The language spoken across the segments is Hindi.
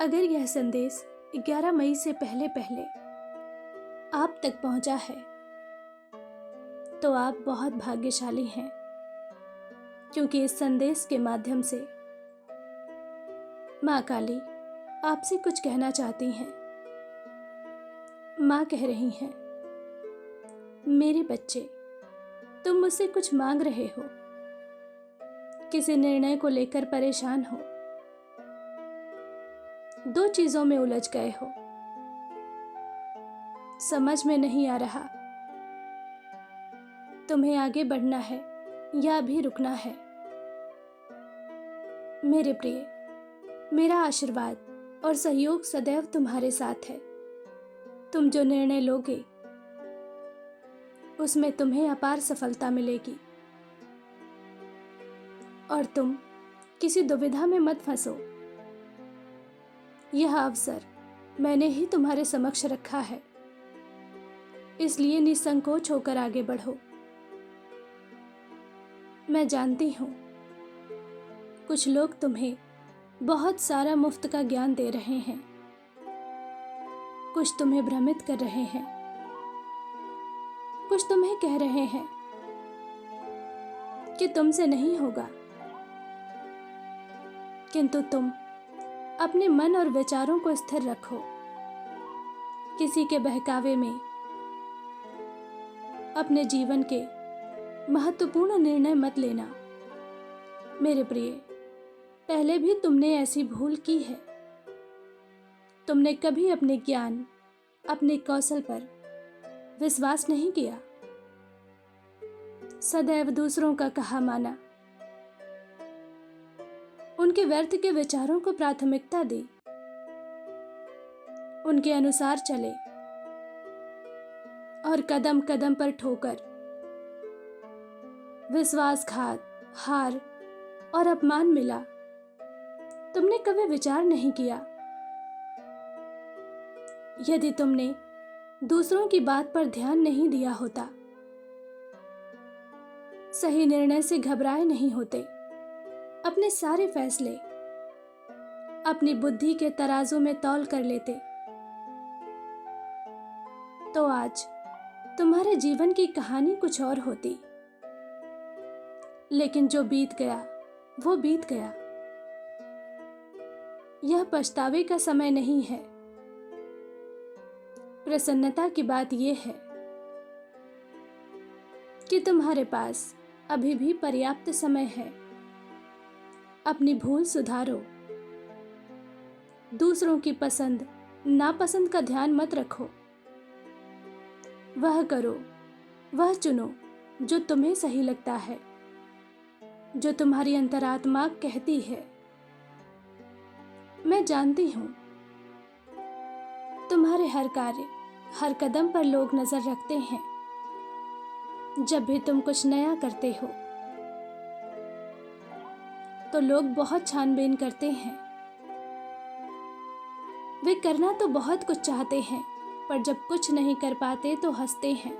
अगर यह संदेश 11 मई से पहले पहले आप तक पहुंचा है तो आप बहुत भाग्यशाली हैं, क्योंकि इस संदेश के माध्यम से माँ काली आपसे कुछ कहना चाहती हैं। माँ कह रही हैं, मेरे बच्चे, तुम मुझसे कुछ मांग रहे हो, किसी निर्णय को लेकर परेशान हो, दो चीजों में उलझ गए हो, समझ में नहीं आ रहा तुम्हें आगे बढ़ना है या अभी रुकना है। मेरे प्रिय, मेरा आशीर्वाद और सहयोग सदैव तुम्हारे साथ है। तुम जो निर्णय लोगे उसमें तुम्हें अपार सफलता मिलेगी और तुम किसी दुविधा में मत फंसो। यह अवसर मैंने ही तुम्हारे समक्ष रखा है, इसलिए निसंकोच होकर आगे बढ़ो। मैं जानती हूँ कुछ लोग तुम्हें बहुत सारा मुफ्त का ज्ञान दे रहे हैं, कुछ तुम्हें भ्रमित कर रहे हैं, कुछ तुम्हें कह रहे हैं कि तुमसे नहीं होगा, किंतु तुम अपने मन और विचारों को स्थिर रखो। किसी के बहकावे में अपने जीवन के महत्वपूर्ण निर्णय मत लेना। मेरे प्रिय, पहले भी तुमने ऐसी भूल की है। तुमने कभी अपने ज्ञान, अपने कौशल पर विश्वास नहीं किया, सदैव दूसरों का कहा माना, उनके व्यर्थ के विचारों को प्राथमिकता दी, उनके अनुसार चले और कदम कदम पर ठोकर, विश्वासघात, हार और अपमान मिला। तुमने कभी विचार नहीं किया, यदि तुमने दूसरों की बात पर ध्यान नहीं दिया होता, सही निर्णय से घबराए नहीं होते, अपने सारे फैसले अपनी बुद्धि के तराजू में तौल कर लेते, तो आज तुम्हारे जीवन की कहानी कुछ और होती। लेकिन जो बीत गया वो बीत गया। यह पछतावे का समय नहीं है। प्रसन्नता की बात यह है कि तुम्हारे पास अभी भी पर्याप्त समय है। अपनी भूल सुधारो। दूसरों की पसंद नापसंद का ध्यान मत रखो। वह करो, वह चुनो जो तुम्हें सही लगता है, जो तुम्हारी अंतरात्मा कहती है। मैं जानती हूं तुम्हारे हर कार्य, हर कदम पर लोग नजर रखते हैं। जब भी तुम कुछ नया करते हो तो लोग बहुत छानबीन करते हैं। वे करना तो बहुत कुछ चाहते हैं, पर जब कुछ नहीं कर पाते तो हंसते हैं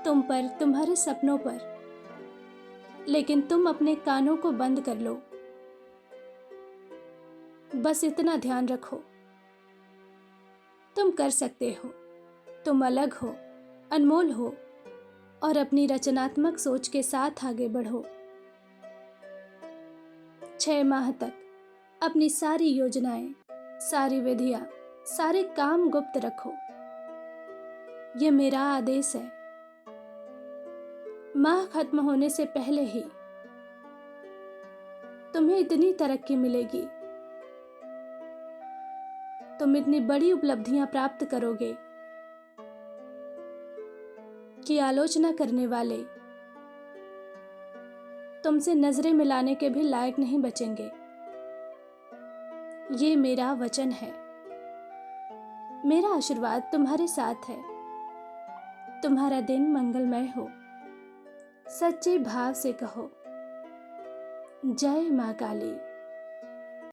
तुम पर, तुम्हारे सपनों पर। लेकिन तुम अपने कानों को बंद कर लो। बस इतना ध्यान रखो, तुम कर सकते हो। तुम अलग हो, अनमोल हो और अपनी रचनात्मक सोच के साथ आगे बढ़ो। 6 माह तक अपनी सारी योजनाएं, सारी विधियां, सारे काम गुप्त रखो। ये मेरा आदेश है। माह खत्म होने से पहले ही तुम्हें इतनी तरक्की मिलेगी, तुम इतनी बड़ी उपलब्धियां प्राप्त करोगे कि आलोचना करने वाले तुमसे नजरें मिलाने के भी लायक नहीं बचेंगे। ये मेरा वचन है। मेरा आशीर्वाद तुम्हारे साथ है। तुम्हारा दिन मंगलमय हो। सच्चे भाव से कहो, जय माँ काली।